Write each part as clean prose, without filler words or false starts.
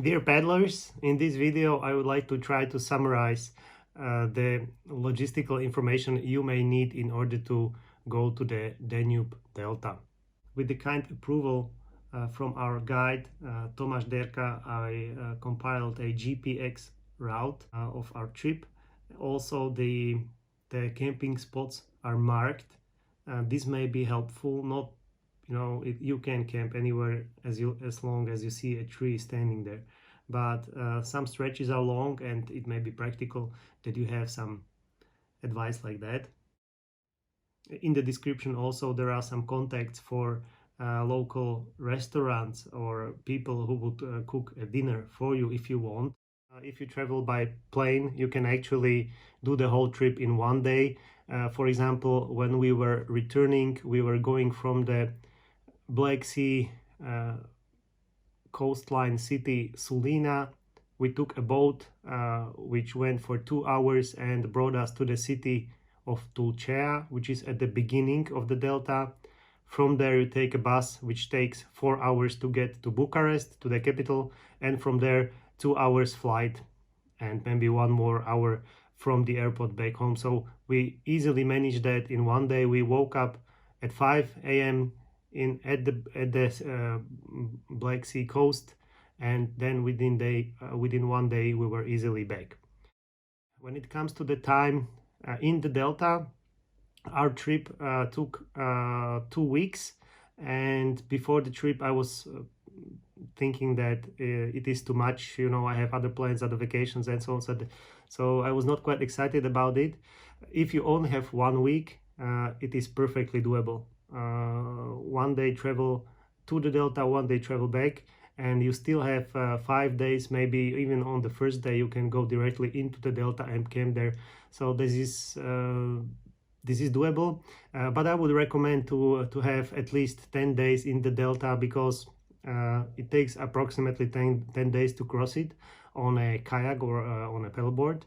Dear paddlers, in this video I would like to try to summarize the logistical information you may need in order to go to the Danube Delta. With the kind approval from our guide Tomáš Derka, I compiled a GPX route of our trip. Also the camping spots are marked. This may be helpful. Not you can camp anywhere as long as you see a tree standing there, but some stretches are long and it may be practical that you have some advice like that. In the description also there are some contacts for local restaurants or people who would cook a dinner for you if you want. If you travel by plane, you can actually do the whole trip in one day. For example, when we were returning, we were going from the Black Sea coastline city Sulina. We took a boat which went for 2 hours and brought us to the city of Tulcea, which is at the beginning of the delta. From there you take a bus which takes 4 hours to get to Bucharest, to the capital, and from there 2 hours flight and maybe 1 more hour from the airport back home. So we easily managed that in one day. We woke up at 5 a.m. at the Black Sea coast, and then within one day we were easily back. When it comes to the time in the delta, our trip took 2 weeks, and before the trip I was thinking that it is too much, I have other plans, other vacations and so on, so I was not quite excited about it. If you only have 1 week, it is perfectly doable. 1 day travel to the delta, 1 day travel back, and you still have 5 days. Maybe even on the first day you can go directly into the delta and camp there. So this is doable, but I would recommend to have at least 10 days in the delta, because it takes approximately 10 days to cross it on a kayak or on a paddleboard.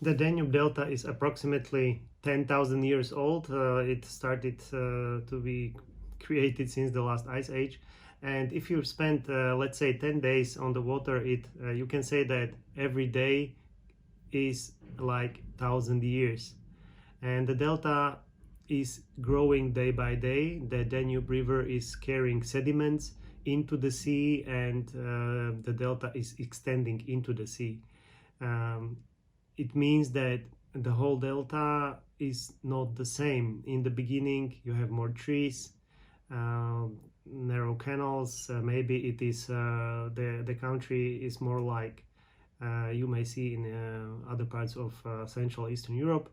The Danube Delta is approximately 10,000 years old. It started to be created since the last ice age. And if you spend, let's say, 10 days on the water, you can say that every day is like 1,000 years. And the delta is growing day by day. The Danube River is carrying sediments into the sea, and the delta is extending into the sea. It means that the whole delta is not the same. In the beginning you have more trees, narrow canals, maybe it is the country is more like you may see in other parts of Central Eastern Europe.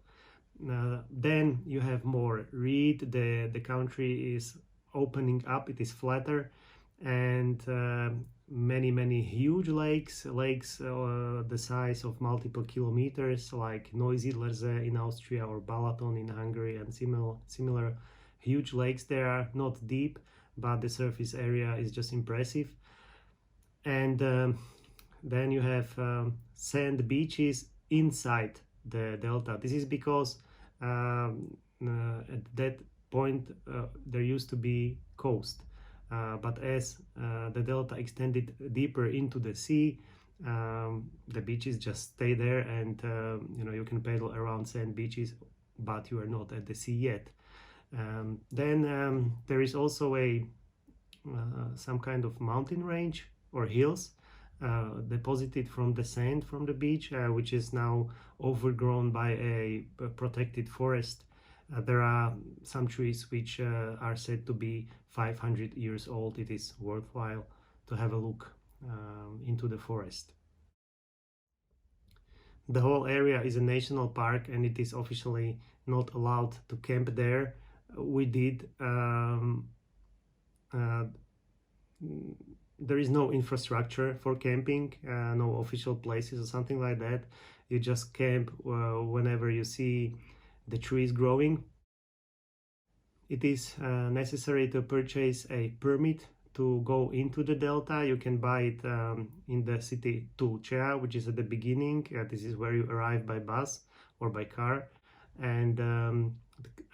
Then you have more reed, the country is opening up, it is flatter, and many huge lakes the size of multiple kilometers, like Neusiedlersee in Austria or Balaton in Hungary, and similar huge lakes. They are not deep, but the surface area is just impressive. And then you have sand beaches inside the delta. This is because at that point there used to be coast. But as the delta extended deeper into the sea, the beaches just stay there, and you can paddle around sand beaches, but you are not at the sea yet. Then there is also some kind of mountain range or hills deposited from the sand from the beach, which is now overgrown by a protected forest. There are some trees which are said to be 500 years old. It is worthwhile to have a look into the forest. The whole area is a national park, and it is officially not allowed to camp there. We did. There is no infrastructure for camping, no official places or something like that. You just camp whenever you see the trees growing. It is necessary to purchase a permit to go into the delta. You can buy it in the city Tuclea, which is at the beginning. This is where you arrive by bus or by car, and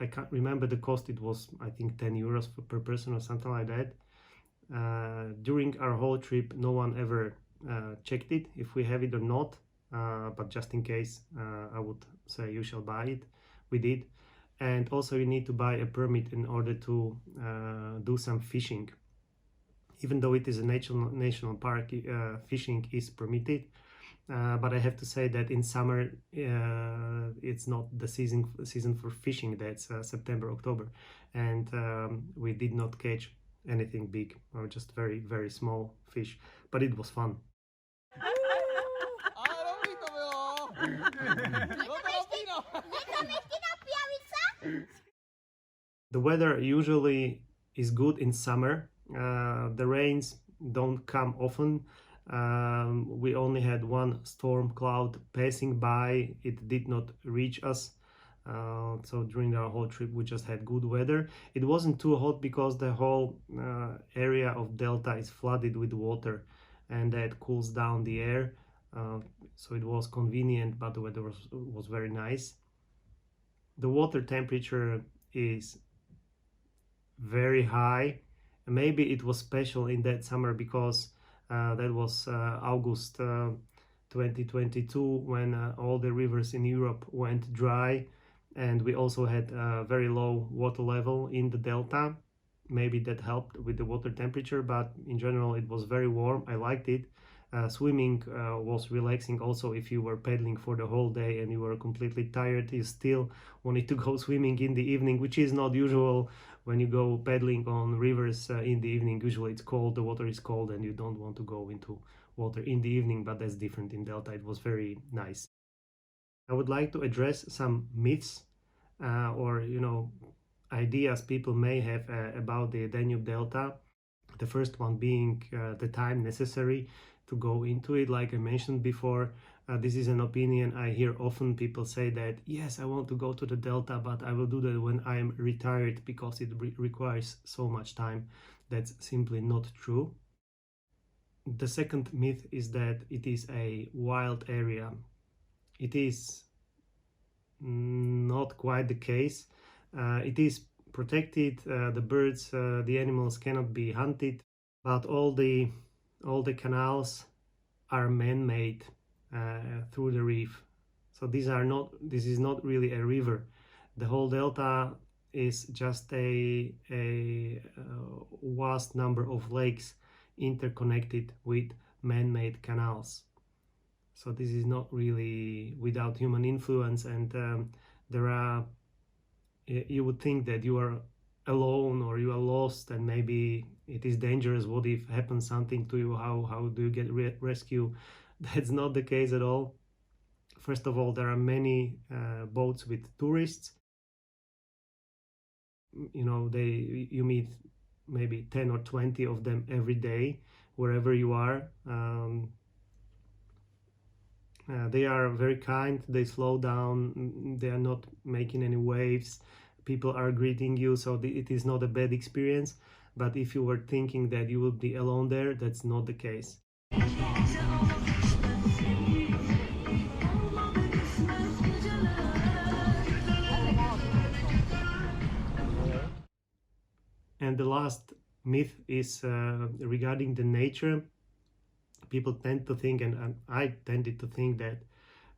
I can't remember the cost. It was, I think, 10 euros per person or something like that. During our whole trip, no one ever checked it if we have it or not, but just in case, I would say you shall buy it. We did. And also you need to buy a permit in order to do some fishing. Even though it is a national park, fishing is permitted. But I have to say that in summer it's not the season for fishing. That's September, October, and we did not catch anything big, or just very, very small fish. But it was fun. The weather usually is good in summer. The rains don't come often. We only had one storm cloud passing by. It did not reach us. So during our whole trip we just had good weather. It wasn't too hot because the whole area of delta is flooded with water, and that cools down the air. So it was convenient, but the weather was very nice. The water temperature is very high. Maybe it was special in that summer because that was August 2022, when all the rivers in Europe went dry, and we also had a very low water level in the delta. Maybe that helped with the water temperature, but in general it was very warm. I liked it. Swimming was relaxing. Also, if you were paddling for the whole day and you were completely tired, you still wanted to go swimming in the evening, which is not usual when you go paddling on rivers in the evening. Usually it's cold, the water is cold, and you don't want to go into water in the evening, but that's different in delta. It was very nice. I would like to address some myths or ideas people may have about the Danube delta. The first one being the time necessary to go into it. Like I mentioned before, this is an opinion I hear often. People say that, yes, I want to go to the delta, but I will do that when I am retired because it requires so much time. That's simply not true. The second myth is that it is a wild area. It is not quite the case. It is protected. The birds, the animals cannot be hunted, but all the canals are man-made through the reef. So this is not really a river. The whole delta is just a vast number of lakes interconnected with man-made canals. So this is not really without human influence, and you would think that you are alone or you are lost and maybe it is dangerous. What if happens something to you? How do you get rescue? That's not the case at all. First of all, there are many boats with tourists. You meet maybe 10 or 20 of them every day wherever you are. They are very kind. They slow down. They are not making any waves. People are greeting you, so it is not a bad experience. But if you were thinking that you would be alone there, that's not the case. And the last myth is regarding the nature. People tend to think, and I tended to think, that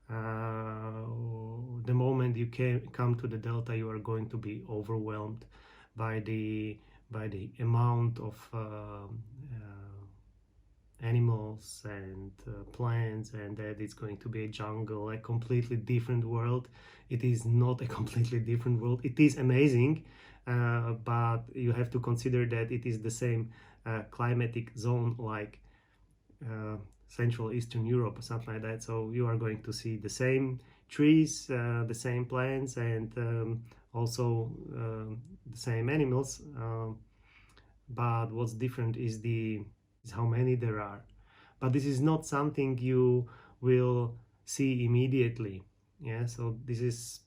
the moment you come to the delta, you are going to be overwhelmed by the amount of animals and plants, and that it's going to be a jungle, a completely different world. It is not a completely different world. It is amazing, but you have to consider that it is the same climatic zone like Central Eastern Europe or something like that. So you are going to see the same trees, the same plants, and also the same animals. But what's different is how many there are. But this is not something you will see immediately. Yeah. So this is,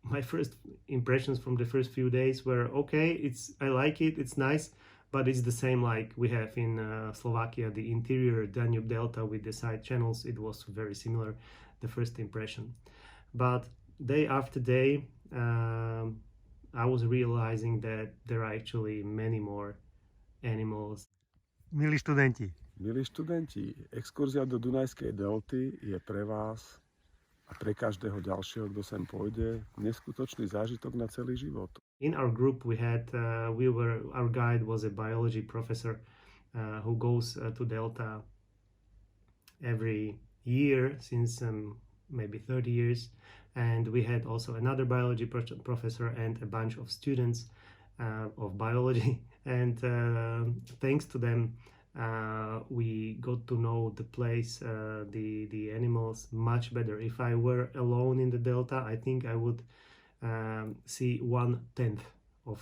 my first impressions from the first few days were okay. I like it. It's nice. But it's the same like we have in Slovakia, the interior Danube Delta with the side channels. It was very similar, the first impression. But day after day, I was realizing that there are actually many more animals. Milí študenti. Milí študenti, exkurzia do Dunajskej delty je pre vás a pre každého ďalšieho, kto sem pôjde, neskutočný zážitok na celý život. In our group our guide was a biology professor who goes to Delta every year since maybe 30 years, and we had also another biology professor and a bunch of students of biology, and thanks to them we got to know the place, the animals much better. If I were alone in the Delta, I think I would see 1/10 of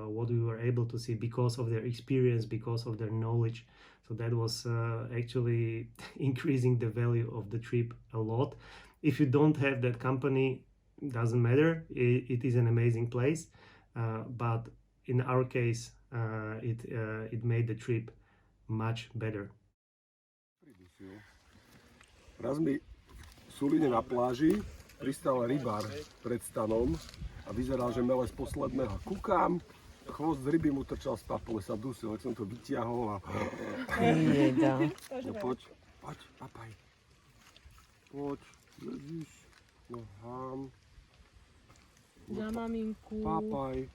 what we were able to see because of their experience, because of their knowledge. So that was actually increasing the value of the trip a lot. If you don't have that company, doesn't matter. It is an amazing place, but in our case, it made the trip much better. Raz mi v Suline na pláži pristal rybár pred stanom a vyzeral, že mele z posledného. Kúkam, chvost ryby mu trčal z papule, sa dusil, tak som to vytiahol a... No poď, papaj. Poď, vidíš, nohám. Za maminku. Papaj.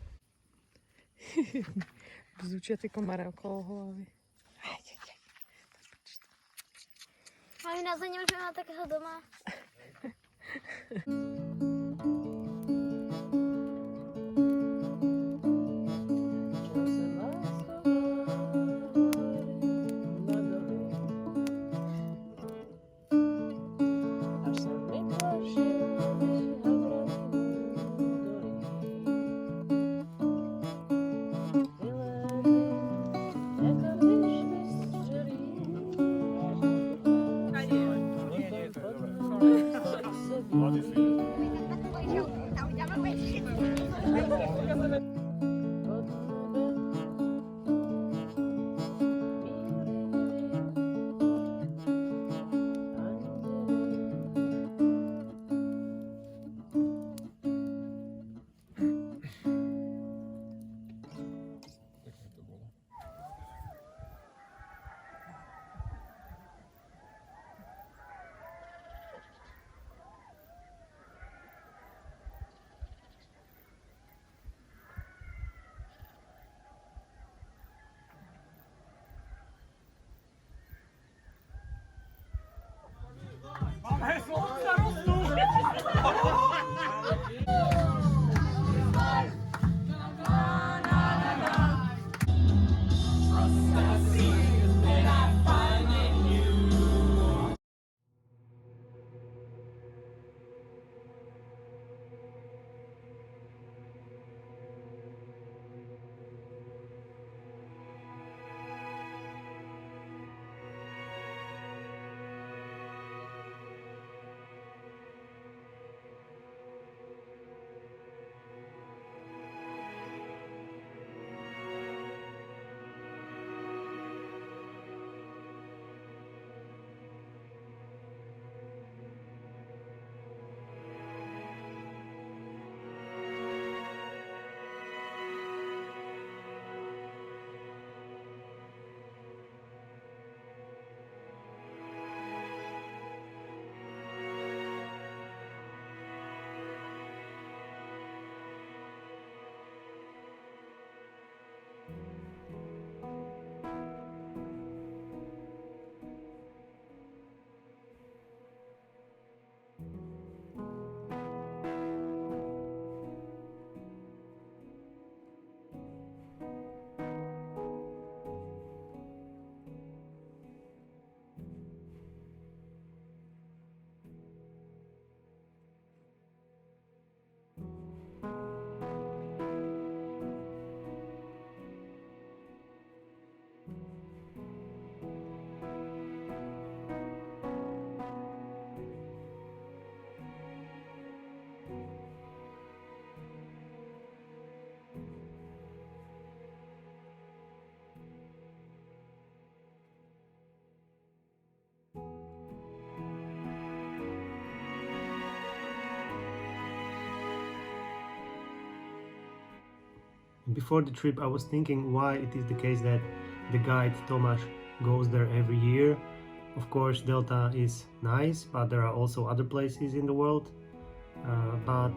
Bzučia ty komare okolo hlavy. A my nás nemôžeme mať takého doma. Before the trip, I was thinking why it is the case that the guide Tomasz goes there every year. Of course, Delta is nice, but there are also other places in the world. But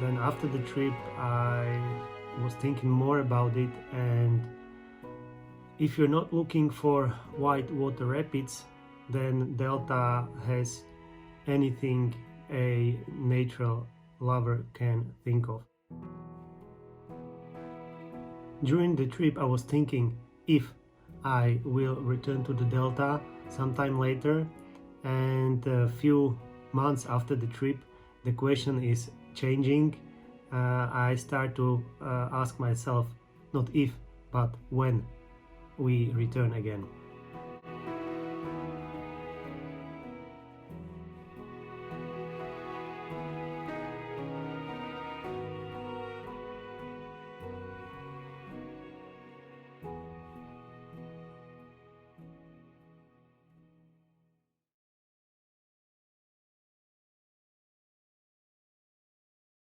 then after the trip, I was thinking more about it, and if you're not looking for white water rapids, then Delta has anything a natural lover can think of. During the trip, I was thinking if I will return to the Delta sometime later, and a few months after the trip, the question is changing. I start to ask myself not if, but when we return again.